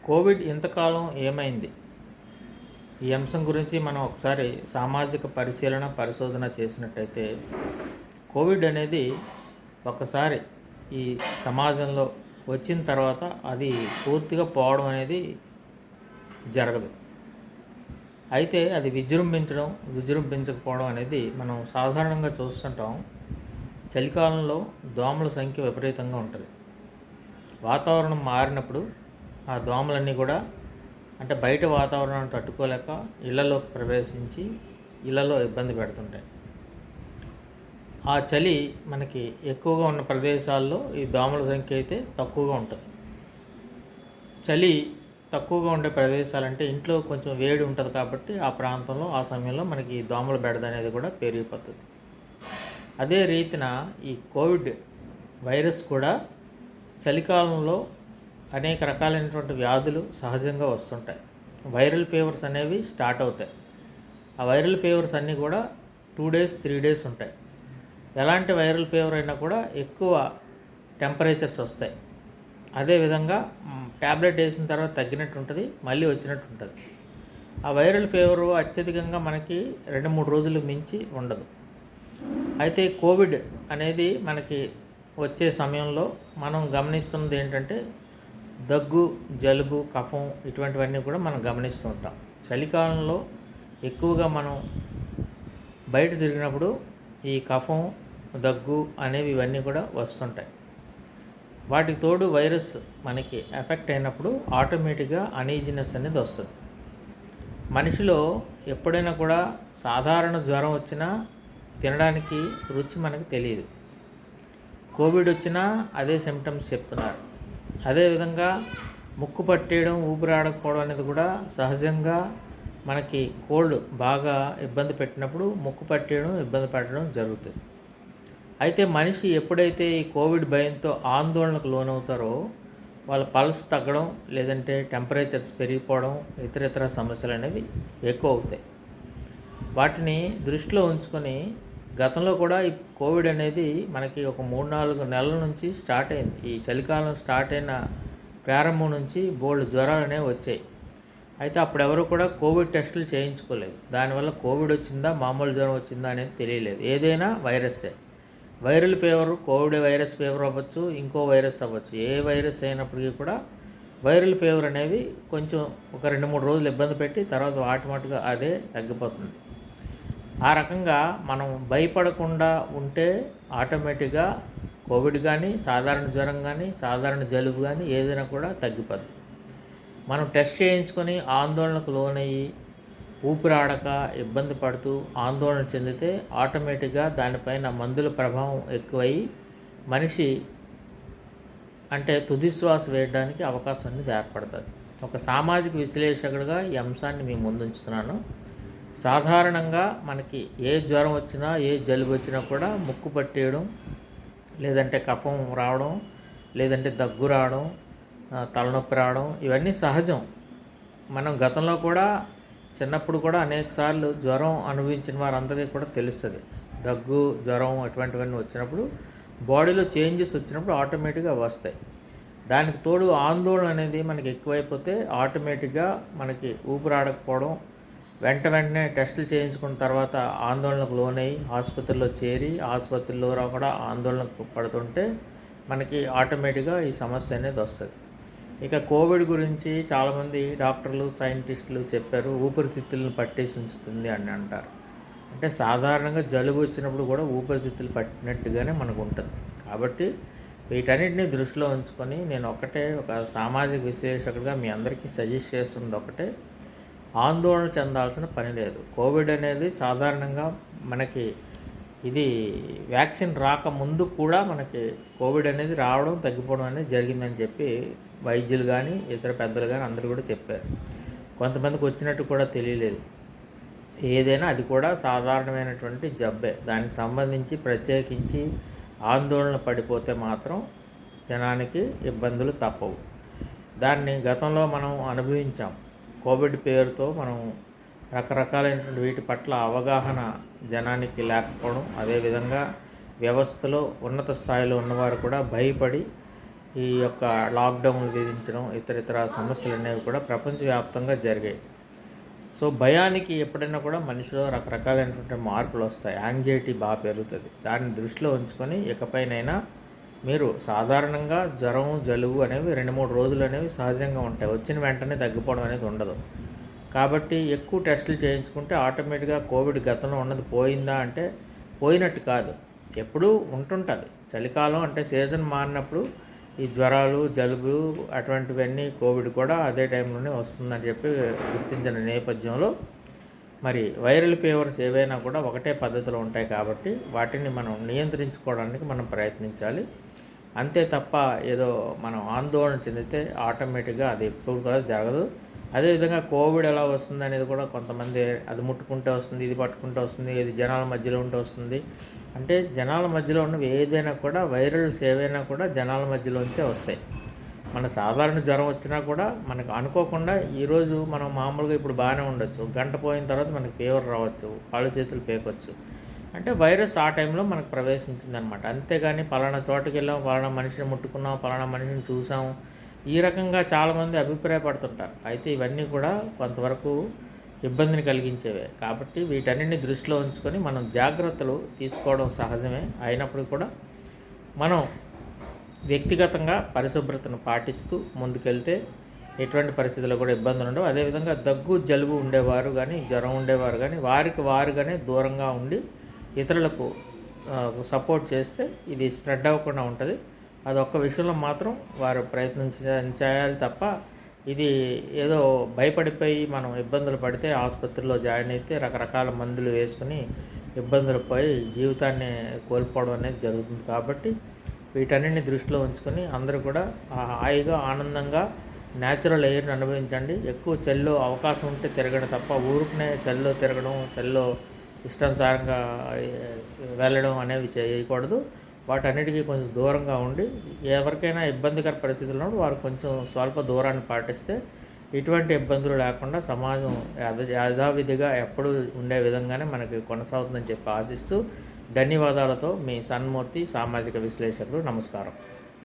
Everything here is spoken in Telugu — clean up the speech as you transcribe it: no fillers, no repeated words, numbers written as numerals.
కోవిడ్ ఇంతకాలం ఏమైంది? ఈ అంశం గురించి మనం ఒకసారి సామాజిక పరిశోధన చేసినట్టయితే, కోవిడ్ అనేది ఒకసారి ఈ సమాజంలో వచ్చిన తర్వాత అది పూర్తిగా పోవడం అనేది జరగదు. అయితే అది విజృంభించకపోవడం అనేది మనం సాధారణంగా చూస్తుంటాం. చలికాలంలో దోమల సంఖ్య విపరీతంగా ఉంటుంది. వాతావరణం మారినప్పుడు ఆ దోమలన్నీ కూడా బయట వాతావరణాన్ని తట్టుకోలేక ఇళ్లలోకి ప్రవేశించి ఇళ్లలో ఇబ్బంది పెడుతుంటాయి. ఆ చలి మనకి ఎక్కువగా ఉన్న ప్రదేశాల్లో ఈ దోమల సంఖ్య అయితే తక్కువగా ఉంటుంది. చలి తక్కువగా ఉండే ప్రదేశాలంటే ఇంట్లో కొంచెం వేడి ఉంటుంది కాబట్టి ఆ ప్రాంతంలో ఆ సమయంలో మనకి దోమల బెడద అనేది కూడా పెరిగిపోతుంది. అదే రీతిన ఈ కోవిడ్ వైరస్ కూడా చలికాలంలో అనేక రకాలైనటువంటి వ్యాధులు సహజంగా వస్తుంటాయి. వైరల్ ఫీవర్స్ అనేవి స్టార్ట్ అవుతాయి. ఆ వైరల్ ఫీవర్స్ అన్నీ కూడా 2 days 3 days ఉంటాయి. ఎలాంటి వైరల్ ఫీవర్ అయినా కూడా ఎక్కువ టెంపరేచర్స్ వస్తాయి. అదేవిధంగా ట్యాబ్లెట్ వేసిన తర్వాత తగ్గినట్టు ఉంటుంది, మళ్ళీ వచ్చినట్టు ఉంటుంది. ఆ వైరల్ ఫీవర్ అత్యధికంగా మనకి 2-3 రోజులు మించి ఉండదు. అయితే కోవిడ్ అనేది మనకి వచ్చే సమయంలో మనం గమనిస్తున్నది ఏంటంటే దగ్గు, జలుబు, కఫం ఇటువంటివన్నీ కూడా మనం గమనిస్తూ ఉంటాం. చలికాలంలో ఎక్కువగా మనం బయట తిరిగినప్పుడు ఈ కఫం, దగ్గు అనేవి ఇవన్నీ కూడా వస్తుంటాయి. వాటికి తోడు వైరస్ మనకి ఎఫెక్ట్ అయినప్పుడు ఆటోమేటిక్గా అనీజినెస్ అనేది వస్తుంది. మనిషిలో ఎప్పుడైనా కూడా సాధారణ జ్వరం వచ్చినా తినడానికి రుచి మనకు తెలియదు. కోవిడ్ వచ్చినా అదే సిమ్టమ్స్ చెప్తున్నారు. అదేవిధంగా ముక్కు పట్టేయడం, ఊపిరాడకపోవడం అనేది కూడా సహజంగా మనకి కోల్డ్ బాగా ఇబ్బంది పెట్టినప్పుడు ముక్కు పట్టేయడం, ఇబ్బంది పెట్టడం జరుగుతుంది. అయితే మనిషి ఎప్పుడైతే ఈ కోవిడ్ భయంతో ఆందోళనకు లోనవుతారో వాళ్ళ పల్స్ తగ్గడం, లేదంటే టెంపరేచర్స్ పెరిగిపోవడం, ఇతర సమస్యలు అనేవి ఎక్కువ అవుతాయి. వాటిని దృష్టిలో ఉంచుకొని గతంలో కూడా ఈ కోవిడ్ అనేది మనకి ఒక 3-4 నెలల నుంచి స్టార్ట్ అయింది. ఈ చలికాలం స్టార్ట్ అయిన ప్రారంభం నుంచి బోల్డ్ జ్వరాలు అనేవి వచ్చాయి. అయితే అప్పుడు ఎవరు కూడా కోవిడ్ టెస్టులు చేయించుకోలేదు. దానివల్ల కోవిడ్ వచ్చిందా, మామూలు జ్వరం వచ్చిందా అనేది తెలియలేదు. ఏదైనా వైరస్సే. Viral fever, covid virus fever అవ్వచ్చు, ఇంకో వైరస్ అవ్వచ్చు. ఏ వైరస్ అయినప్పటికీ కూడా వైరల్ ఫీవర్ అనేది కొంచెం ఒక 2-3 రోజులు ఇబ్బంది పెట్టి తర్వాత ఆటోమేటిక్గా అదే తగ్గిపోతుంది. ఆ రకంగా మనం భయపడకుండా ఉంటే ఆటోమేటిక్గా కోవిడ్ కానీ, సాధారణ జ్వరం కానీ, సాధారణ జలుబు కానీ ఏదైనా కూడా తగ్గిపోద్ది. మనం టెస్ట్ చేయించుకొని ఆందోళనకు లోనయ్యి ఊపిరాడక ఇబ్బంది పడుతూ ఆందోళన చెందితే ఆటోమేటిక్గా దానిపైన మందుల ప్రభావం ఎక్కువై మనిషి తుది శ్వాస వేయడానికి అవకాశం అనేది ఏర్పడుతుంది. ఒక సామాజిక విశ్లేషకుడిగా ఈ అంశాన్ని మీ ముందుంచుతున్నాను. సాధారణంగా మనకి ఏ జ్వరం వచ్చినా, ఏ జలుబు వచ్చినా కూడా ముక్కు పట్టేయడం, లేదంటే కఫం రావడం, లేదంటే దగ్గు రావడం, తలనొప్పి రావడం ఇవన్నీ సహజం. మనం గతంలో కూడా చిన్నప్పుడు కూడా అనేకసార్లు జ్వరం అనుభవించిన వారందరికీ కూడా తెలుస్తుంది. దగ్గు, జ్వరం అటువంటివన్నీ వచ్చినప్పుడు బాడీలో చేంజెస్ వచ్చినప్పుడు ఆటోమేటిక్గా వస్తాయి. దానికి తోడు ఆందోళన అనేది మనకి ఎక్కువైపోతే ఆటోమేటిక్గా మనకి ఊపిరాడకపోవడం, వెంటనే టెస్టులు చేయించుకున్న తర్వాత ఆందోళనకు లోనై ఆసుపత్రిలో చేరి ఆసుపత్రిలో కూడా ఆందోళనకు పడుతుంటే మనకి ఆటోమేటిక్గా ఈ సమస్య అనేది వస్తుంది. ఇక కోవిడ్ గురించి చాలామంది డాక్టర్లు, సైంటిస్టులు చెప్పారు, ఊపిరితిత్తులను పట్టేసి ఉంచుతుంది అని అంటారు. సాధారణంగా జలుబు వచ్చినప్పుడు కూడా ఊపిరితిత్తులు పట్టినట్టుగానే మనకు ఉంటుంది. కాబట్టి వీటన్నిటిని దృష్టిలో ఉంచుకొని నేను ఒక సామాజిక విశ్లేషకుడిగా మీ అందరికీ సజెస్ట్ చేస్తుంది ఒకటే, ఆందోళన చెందాల్సిన పని లేదు. కోవిడ్ అనేది సాధారణంగా మనకి ఇది వ్యాక్సిన్ రాకముందు కూడా మనకి కోవిడ్ అనేది రావడం, తగ్గిపోవడం అనేది జరిగిందని చెప్పి వైద్యులు కానీ, ఇతర పెద్దలు కానీ అందరూ కూడా చెప్పారు. కొంతమందికి వచ్చినట్టు కూడా తెలియలేదు. ఏదైనా అది కూడా సాధారణమైనటువంటి జబ్బే. దానికి సంబంధించి ప్రత్యేకించి ఆందోళన పడిపోతే మాత్రం జనానికి ఇబ్బందులు తప్పవు. దాన్ని గతంలో మనం అనుభవించాం. కోవిడ్ పేరుతో మనం రకరకాలైనటువంటి వీటి పట్ల అవగాహన జనానికి లేకపోవడం, అదేవిధంగా వ్యవస్థలో ఉన్నత స్థాయిలో ఉన్నవారు కూడా భయపడి ఈ యొక్క లాక్డౌన్లు విధించడం ఇతర సమస్యలు అనేవి కూడా ప్రపంచవ్యాప్తంగా జరిగాయి. సో భయానికి ఎప్పుడైనా కూడా మనిషిలో రకరకాలైనటువంటి మార్పులు వస్తాయి. యాంగ్జైటీ బాగా పెరుగుతుంది. దాన్ని దృష్టిలో ఉంచుకొని ఇకపైనైనా మీరు సాధారణంగా జ్వరం, జలుబు అనేవి 2-3 రోజులు అనేవి సహజంగా ఉంటాయి. వచ్చిన వెంటనే తగ్గిపోవడం అనేది ఉండదు. కాబట్టి ఎక్కువ టెస్టులు చేయించుకుంటే ఆటోమేటిక్గా కోవిడ్ గతంలో ఉన్నది పోయిందా అంటే పోయినట్టు కాదు, ఎప్పుడూ ఉంటుంటుంది. చలికాలం అంటే సీజన్ మారినప్పుడు ఈ జ్వరాలు, జలుబు అటువంటివన్నీ కోవిడ్ కూడా అదే టైంలోనే వస్తుందని చెప్పి గుర్తించిన నేపథ్యంలో మరి వైరల్ ఫీవర్స్ ఏవైనా కూడా ఒకటే పద్ధతిలో ఉంటాయి కాబట్టి వాటిని మనం నియంత్రించుకోవడానికి మనం ప్రయత్నించాలి. అంతే తప్ప ఏదో మనం ఆందోళన చెందితే ఆటోమేటిక్గా అది ఎప్పుడు కూడా జరగదు. అదేవిధంగా కోవిడ్ ఎలా వస్తుంది అనేది కూడా కొంతమంది అది ముట్టుకుంటే వస్తుంది, ఇది పట్టుకుంటే వస్తుంది, ఇది జనాల మధ్యలో ఉంటే వస్తుంది అంటే జనాల మధ్యలో ఉన్నవి ఏదైనా కూడా వైరల్స్ ఏవైనా కూడా జనాల మధ్యలోంచే వస్తాయి. మన సాధారణ జ్వరం వచ్చినా కూడా మనకు అనుకోకుండా ఈరోజు మనం మామూలుగా ఇప్పుడు బాగానే ఉండొచ్చు, గంట పోయిన తర్వాత మనకి ఫీవర్ రావచ్చు, కాళ్ళు చేతులు పేకొచ్చు. అంటే వైరస్ ఆ టైంలో మనకు ప్రవేశించిందనమాట. అంతేగాని పలానా చోటుకి వెళ్ళాం, పలానా మనిషిని ముట్టుకున్నాం, పలానా మనిషిని చూసాం, ఈ రకంగా చాలామంది అభిప్రాయపడుతుంటారు. అయితే ఇవన్నీ కూడా కొంతవరకు ఇబ్బందిని కలిగించేవే. కాబట్టి వీటన్నిటిని దృష్టిలో ఉంచుకొని మనం జాగ్రత్తలు తీసుకోవడం సహజమే. అయినప్పుడు కూడా మనం వ్యక్తిగతంగా పరిశుభ్రతను పాటిస్తూ ముందుకెళ్తే ఎటువంటి పరిస్థితుల్లో కూడా ఇబ్బందులు ఉండవు. అదేవిధంగా దగ్గు, జలుబు ఉండేవారు కానీ, జ్వరం ఉండేవారు కానీ వారుగానే దూరంగా ఉండి ఇతరులకు సపోర్ట్ చేస్తే ఇది స్ప్రెడ్ అవ్వకుండా ఉంటుంది. అదొక్క విషయంలో మాత్రం వారు చేయాలి తప్ప ఇది ఏదో భయపడిపోయి మనం ఇబ్బందులు పడితే ఆసుపత్రిలో జాయిన్ అయితే రకరకాల మందులు వేసుకుని ఇబ్బందులు పోయి జీవితాన్ని కోల్పోవడం అనేది జరుగుతుంది. కాబట్టి వీటన్నిటిని దృష్టిలో ఉంచుకొని అందరూ కూడా హాయిగా ఆనందంగా న్యాచురల్ ఎయిర్ని అనుభవించండి. ఎక్కువ చలిలో అవకాశం ఉంటే తిరగడం తప్ప ఊరికనే చలిలో తిరగడం, చలిలో ఇష్టానుసారంగా వెళ్ళడం అనేవి చేయకూడదు. వాటన్నిటికీ కొంచెం దూరంగా ఉండి ఎవరికైనా ఇబ్బందికర పరిస్థితులు ఉన్నప్పుడు వారు కొంచెం స్వల్ప దూరాన్ని పాటిస్తే ఇటువంటి ఇబ్బందులు లేకుండా సమాజం యథావిధిగా ఎప్పుడూ ఉండే విధంగానే మనకి కొనసాగుతుందని చెప్పి ఆశిస్తూ ధన్యవాదాలతో మీ సన్మూర్తి, సామాజిక విశ్లేషకులు. నమస్కారం.